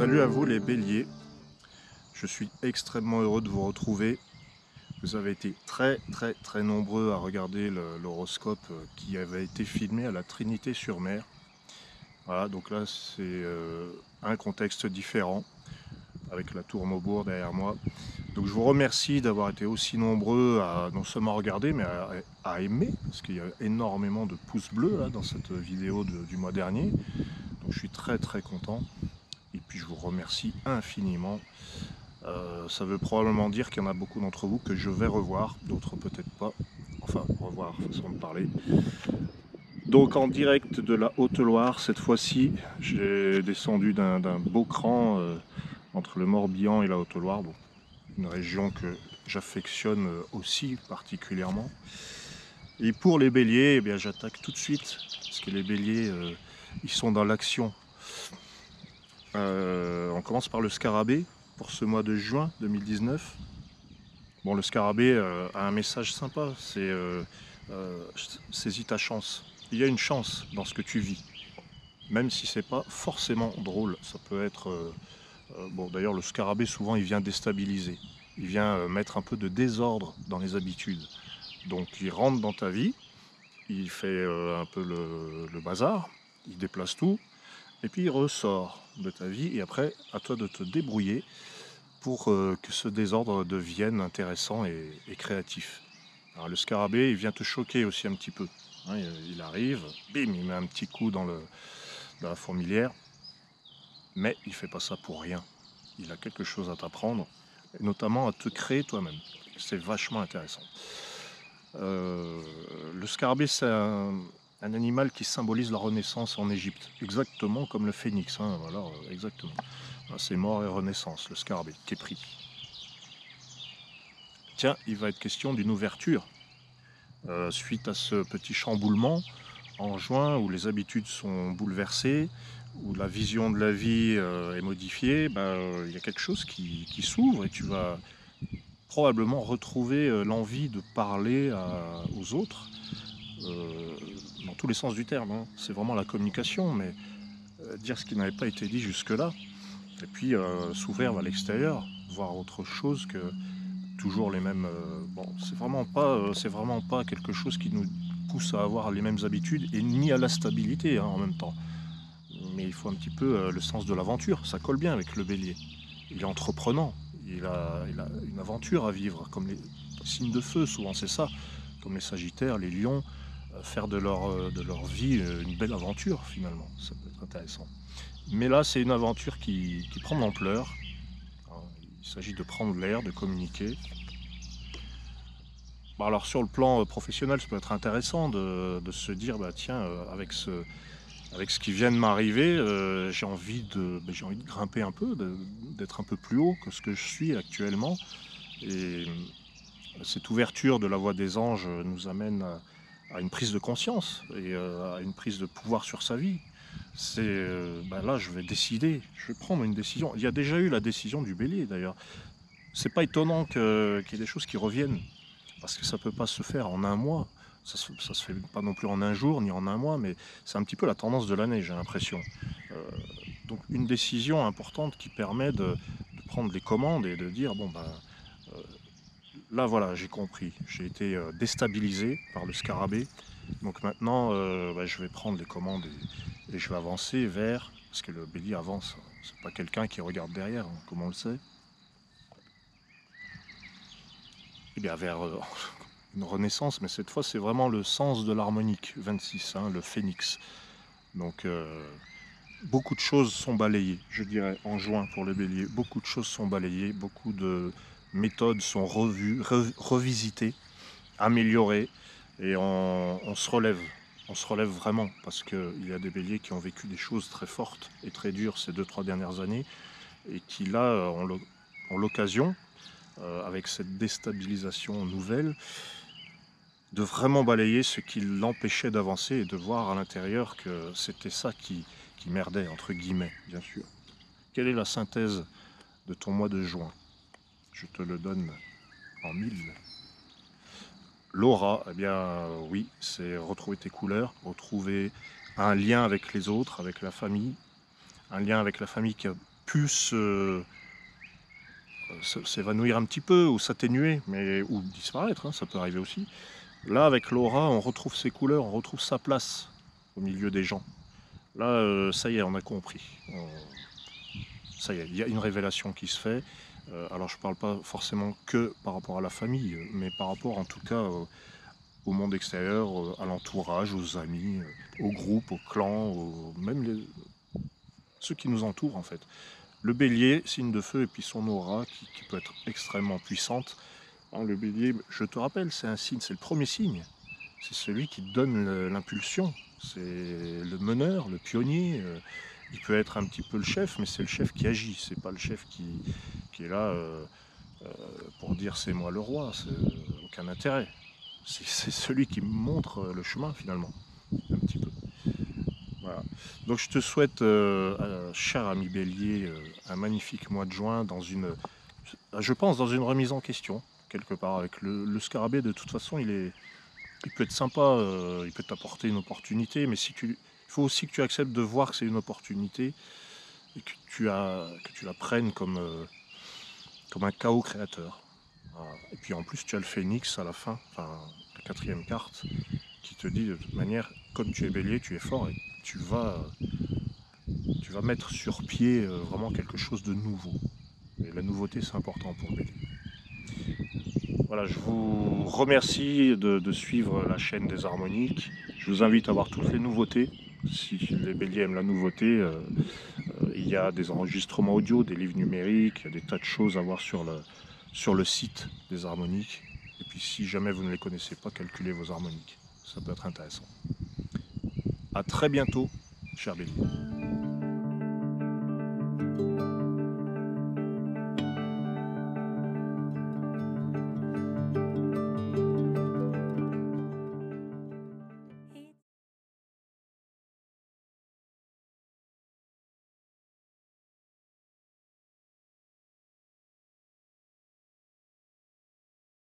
Salut à vous les béliers, je suis extrêmement heureux de vous retrouver. Vous avez été très nombreux à regarder l'horoscope qui avait été filmé à la Trinité-sur-Mer. Voilà, donc là c'est un contexte différent avec la tour Maubourg derrière moi. Donc je vous remercie d'avoir été aussi nombreux à non seulement regarder mais à aimer, parce qu'il y a énormément de pouces bleus là, dans cette vidéo du mois dernier. Donc je suis très content. Et puis je vous remercie infiniment. Ça veut probablement dire qu'il y en a beaucoup d'entre vous que je vais revoir, d'autres peut-être pas. Enfin, revoir, façon de parler. Donc en direct de la Haute-Loire, cette fois-ci, j'ai descendu d'un beau cran entre le Morbihan et la Haute-Loire. Bon, une région que j'affectionne aussi particulièrement. Et pour les béliers, eh bien, j'attaque tout de suite, parce que les béliers, ils sont dans l'action. On commence par le scarabée pour ce mois de juin 2019. Bon, le scarabée a un message sympa, c'est saisis ta chance. Il y a une chance dans ce que tu vis, même si c'est pas forcément drôle. Ça peut être bon. D'ailleurs, le scarabée souvent il vient déstabiliser, il vient mettre un peu de désordre dans les habitudes. Donc il rentre dans ta vie, il fait un peu le bazar, il déplace tout, et puis il ressort de ta vie. Et après, à toi de te débrouiller pour que ce désordre devienne intéressant et créatif. Alors, le scarabée, il vient te choquer aussi un petit peu. Hein, il arrive, bim, il met un petit coup dans la fourmilière, mais il ne fait pas ça pour rien. Il a quelque chose à t'apprendre, et notamment à te créer toi-même. C'est vachement intéressant. Le scarabée, c'est un animal qui symbolise la renaissance en Égypte, exactement comme le phénix. Hein, voilà, exactement. C'est mort et renaissance, le scarabée, qui est pris. Tiens, il va être question d'une ouverture suite à ce petit chamboulement en juin où les habitudes sont bouleversées, où la vision de la vie est modifiée. Il y a quelque chose qui s'ouvre et tu vas probablement retrouver l'envie de parler aux autres euh, dans tous les sens du terme. Hein. C'est vraiment la communication, mais dire ce qui n'avait pas été dit jusque-là, et puis s'ouvrir vers l'extérieur, voir autre chose que toujours les mêmes. Bon, c'est vraiment pas quelque chose qui nous pousse à avoir les mêmes habitudes et ni à la stabilité hein, en même temps. Mais il faut un petit peu le sens de l'aventure. Ça colle bien avec le bélier. Il est entreprenant. Il a une aventure à vivre, comme les signes de feu, souvent c'est ça. Comme les sagittaires, les lions, faire de leur vie une belle aventure finalement. Ça peut être intéressant. Mais là, c'est une aventure qui prend de l'ampleur. Hein. Il s'agit de prendre l'air, de communiquer. Bon, alors sur le plan professionnel, ça peut être intéressant de se dire, bah, tiens, avec ce qui vient de m'arriver, j'ai envie de grimper un peu, d'être un peu plus haut que ce que je suis actuellement. Et cette ouverture de la voie des anges nous amène à une prise de conscience et à une prise de pouvoir sur sa vie. C'est là, je vais décider, je vais prendre une décision. Il y a déjà eu la décision du bélier d'ailleurs. C'est pas étonnant qu'il y ait des choses qui reviennent. Parce que ça ne peut pas se faire en un mois. Ça se fait pas non plus en un jour ni en un mois, mais c'est un petit peu la tendance de l'année, j'ai l'impression. Donc une décision importante qui permet de prendre les commandes et de dire bon là voilà, j'ai compris, j'ai été déstabilisé par le scarabée, donc maintenant je vais prendre les commandes et je vais avancer vers, parce que le bélier avance, c'est pas quelqu'un qui regarde derrière, hein, comme on le sait, et bien vers une renaissance, mais cette fois c'est vraiment le sens de l'harmonique 26, hein, le phénix. Donc beaucoup de choses sont balayées, je dirais, en juin pour le bélier. Beaucoup de choses sont balayées, beaucoup de méthodes sont revues, revisitées, améliorées, et on se relève. On se relève vraiment, parce qu'il y a des béliers qui ont vécu des choses très fortes et très dures ces 2-3 dernières années, et qui là ont l'occasion, avec cette déstabilisation nouvelle, de vraiment balayer ce qui l'empêchait d'avancer et de voir à l'intérieur que c'était ça qui merdait, entre guillemets, bien sûr. Quelle est la synthèse de ton mois de juin? Je te le donne en 1000. L'aura, eh bien oui, c'est retrouver tes couleurs, retrouver un lien avec les autres, avec la famille, un lien avec la famille qui a pu s'évanouir un petit peu ou s'atténuer, ou disparaître, hein, ça peut arriver aussi. Là, avec l'aura, on retrouve ses couleurs, on retrouve sa place au milieu des gens. Là, ça y est, on a compris. Ça y est, il y a une révélation qui se fait. Alors, je ne parle pas forcément que par rapport à la famille, mais par rapport en tout cas au monde extérieur, à l'entourage, aux amis, au groupe, au clan, même ceux qui nous entourent en fait. Le bélier, signe de feu, et puis son aura qui peut être extrêmement puissante. Hein, le bélier, je te rappelle, c'est un signe, c'est le premier signe. C'est celui qui donne l'impulsion. C'est le meneur, le pionnier. Il peut être un petit peu le chef, mais c'est le chef qui agit. C'est pas le chef qui est là pour dire c'est moi le roi. C'est aucun intérêt. C'est celui qui montre le chemin finalement, un petit peu. Voilà. Donc je te souhaite, cher ami Bélier, un magnifique mois de juin je pense dans une remise en question quelque part avec le scarabée. De toute façon, il peut être sympa, il peut t'apporter une opportunité, mais il faut aussi que tu acceptes de voir que c'est une opportunité et que tu la prennes comme un chaos créateur. Voilà. Et puis en plus, tu as le phénix à la fin, enfin la quatrième carte, qui te dit de toute manière, comme tu es bélier, tu es fort et tu vas mettre sur pied vraiment quelque chose de nouveau. Et la nouveauté, c'est important pour le bélier. Voilà, je vous remercie de suivre la chaîne des harmoniques. Je vous invite à voir toutes les nouveautés. Si les béliers aiment la nouveauté, il y a des enregistrements audio, des livres numériques, il y a des tas de choses à voir sur le site des harmoniques. Et puis si jamais vous ne les connaissez pas, calculez vos harmoniques. Ça peut être intéressant. À très bientôt, cher bélier.